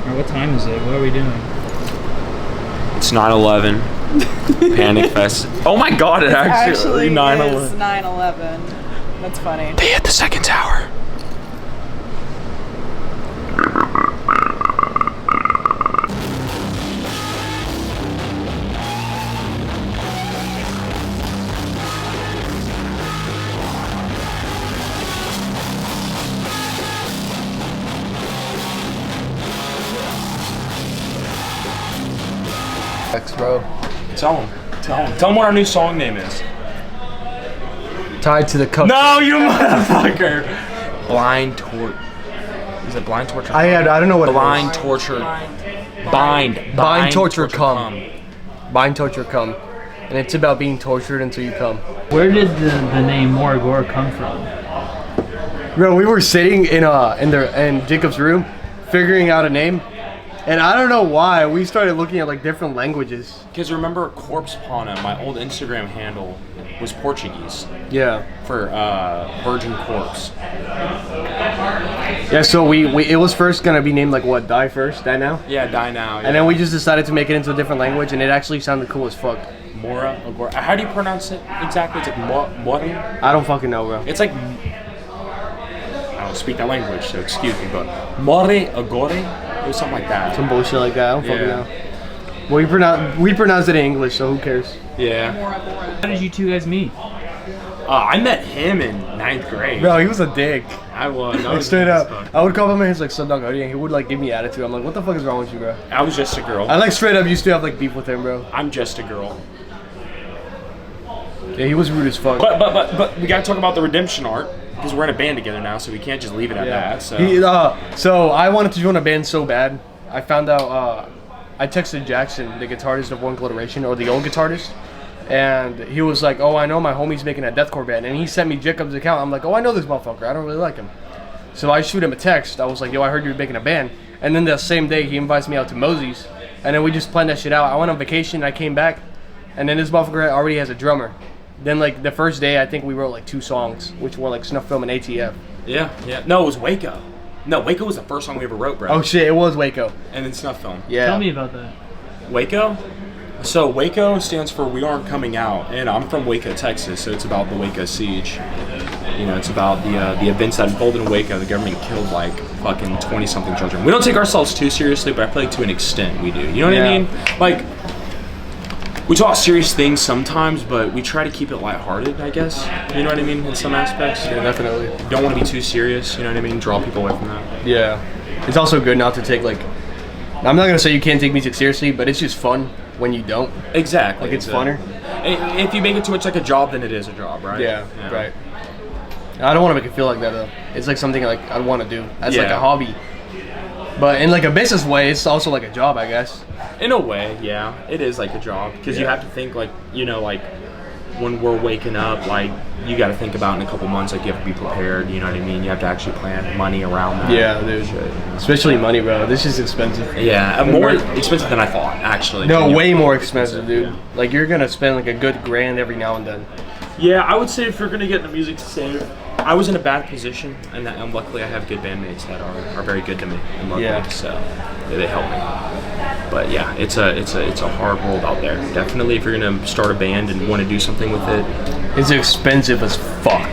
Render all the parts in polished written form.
Or what time is it? What are we doing? It's 9/11. Panic Fest. Oh my god, it actually 9/11. Is 9/11. That's funny. They hit the second tower. Bro. Tell them what our new song name is. Tied to the cup. No, you motherfucker. Blind torture. Is it blind torture? I don't know what blind it is. torture. Bind torture come. Bind torture come. And it's about being tortured until you come. Where did the name MORRAGORA come from? Bro, we were sitting in Jacob's room, figuring out a name. And I don't know why, we started looking at like different languages. Because remember, Corpse Pana, my old Instagram handle, was Portuguese. Yeah. For Virgin Corpse. Yeah, so it was first gonna be named like what, Die First, Die Now? Yeah, Die Now. Yeah. And then we just decided to make it into a different language, and it actually sounded cool as fuck. MORRAGORA. How do you pronounce it exactly? It's like Mori? I don't fucking know, bro. It's like, I don't speak that language, so excuse me, but MORRAGORA? It was something like that. Some bullshit like that. I don't fucking know. Well, we pronounce it in English, so who cares? Yeah. How did you two guys meet? I met him in 9th grade. Bro, he was a dick. I was. Like, straight up. I would call him his like Sundog Hoodie, and he would like give me attitude. I'm like, what the fuck is wrong with you, bro? I was just a girl. I like straight up used to have like beef with him, bro. I'm just a girl. Yeah, he was rude as fuck. But we gotta talk about the redemption art. Because we're in a band together now, so we can't just leave it at that. So. So I wanted to join a band so bad. I found out, I texted Jackson, the guitarist of One Coloration, or the old guitarist, and he was like, oh, I know my homie's making a deathcore band, and he sent me Jacob's account. I'm like, oh, I know this motherfucker. I don't really like him. So I shoot him a text. I was like, yo, I heard you're making a band. And then the same day, he invites me out to Mosey's, and then we just planned that shit out. I went on vacation, I came back, and then this motherfucker already has a drummer. Then, like, the first day, I think we wrote, like, 2 songs, which were, like, Snuff Film and ATF. Yeah. No, it was Waco. No, Waco was the first song we ever wrote, bro. Oh, shit, it was Waco. And then Snuff Film. Yeah. Tell me about that. Waco? So, Waco stands for We Aren't Coming Out, and I'm from Waco, Texas, so it's about the Waco siege. You know, it's about the events that unfolded in Waco. The government killed, like, fucking 20-something children. We don't take ourselves too seriously, but I feel like to an extent we do. You know what I mean? Like... We talk serious things sometimes, but we try to keep it lighthearted, I guess. You know what I mean, in some aspects? Yeah, definitely. Don't want to be too serious, you know what I mean? Draw people away from that. Yeah. It's also good not to take, like... I'm not going to say you can't take music seriously, but it's just fun when you don't. Exactly. Like, it's funner. If you make it too much like a job, then it is a job, right? Yeah. Right. I don't want to make it feel like that, though. It's like something, like, I want to do. As, like, a hobby. But in, like, a business way, it's also, like, a job, I guess. In a way, yeah, it is like a job because you have to think like, you know, like when we're waking up, like you got to think about in a couple months, like you have to be prepared. You know what I mean? You have to actually plan money around that. Yeah, dude. Especially money, bro. This is expensive. Yeah, more expensive than I thought, actually. No, way more expensive, dude. Yeah. Like you're gonna spend like a good $1,000 every now and then. Yeah, I would say if you're gonna get into music to save. I was in a bad position, and luckily I have good bandmates that are very good to me, and luckily, so they help me. But yeah, it's a hard world out there. Definitely, if you're gonna start a band and want to do something with it, it's expensive as fuck.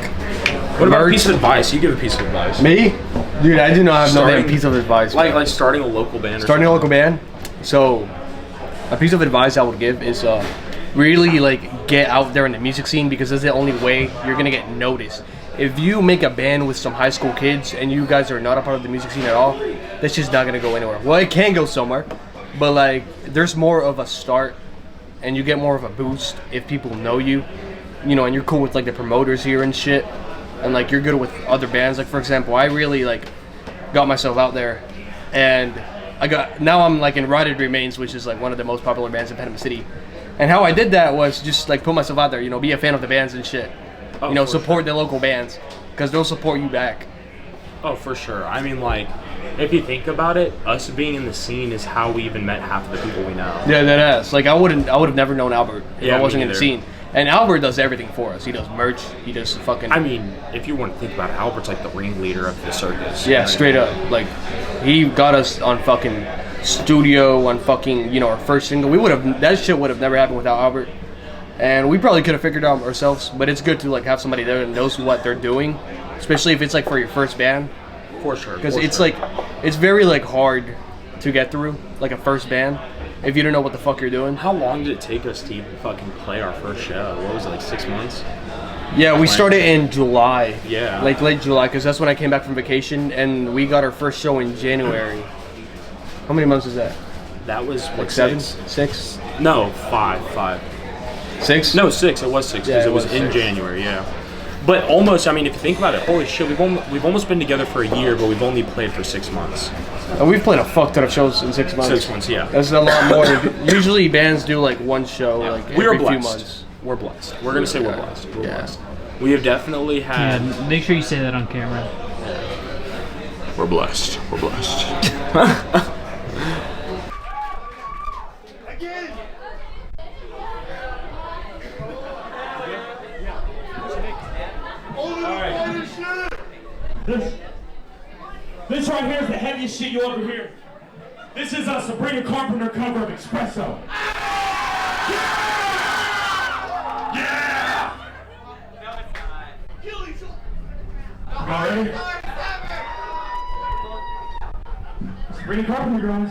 What about a piece of advice? You give a piece of advice. Me, dude, I do not have no damn piece of advice. Like starting a local band. Starting a local band. So, a piece of advice I would give is really like get out there in the music scene because that's the only way you're gonna get noticed. If you make a band with some high school kids and you guys are not a part of the music scene at all, that's just not gonna go anywhere. Well, it can go somewhere, but like there's more of a start and you get more of a boost if people know you, you know, and you're cool with like the promoters here and shit, and like you're good with other bands. Like for example, I really like got myself out there, and now I'm like in Rotted Remains, which is like one of the most popular bands in Panama City. And how I did that was just like put myself out there, you know, be a fan of the bands and shit. You know, support the local bands because they'll support you back. Oh, for sure. I mean, like, if you think about it, us being in the scene is how we even met half of the people we know. Yeah, that is. Like, I would have never known Albert if I wasn't in the scene. And Albert does everything for us. He does merch. He does fucking. I mean, if you want to think about it, Albert's like the ringleader of the circus. Yeah, Right? straight up. Like, he got us on fucking studio, on fucking, you know, our first single. We would have, that shit would have never happened without Albert. And we probably could have figured it out ourselves, but it's good to, like, have somebody there that knows what they're doing, especially if it's, like, for your first band. For sure. Because it's, like, it's very, like, hard to get through, like, a first band, if you don't know what the fuck you're doing. How long did it take us to even fucking play our first show? What was it, like 6 months? Yeah, we started in July. Yeah. Like, late July, because that's when I came back from vacation, and we got our first show in January. How many months is that? That was, what, Like 7? 6? 6? No, 5. 6? No, 6. It was 6 because Yeah, it was in 6. January, yeah. But almost, I mean, if you think about it, holy shit, we've almost been together for a year, but we've only played for 6 months. And we've played a fuck ton of shows in 6 months. 6 months, yeah. That's a lot more. Usually bands do like one show like We are every few blessed. months. We're blessed. We're gonna say we're Yeah. blessed. We're Yeah. blessed. We have definitely had. Yeah, make sure you say that on camera. We're blessed. We're blessed. This right here is the heaviest shit you'll ever hear. This is a Sabrina Carpenter cover of Espresso. Yeah! Y'all ready? Sabrina Carpenter, guys.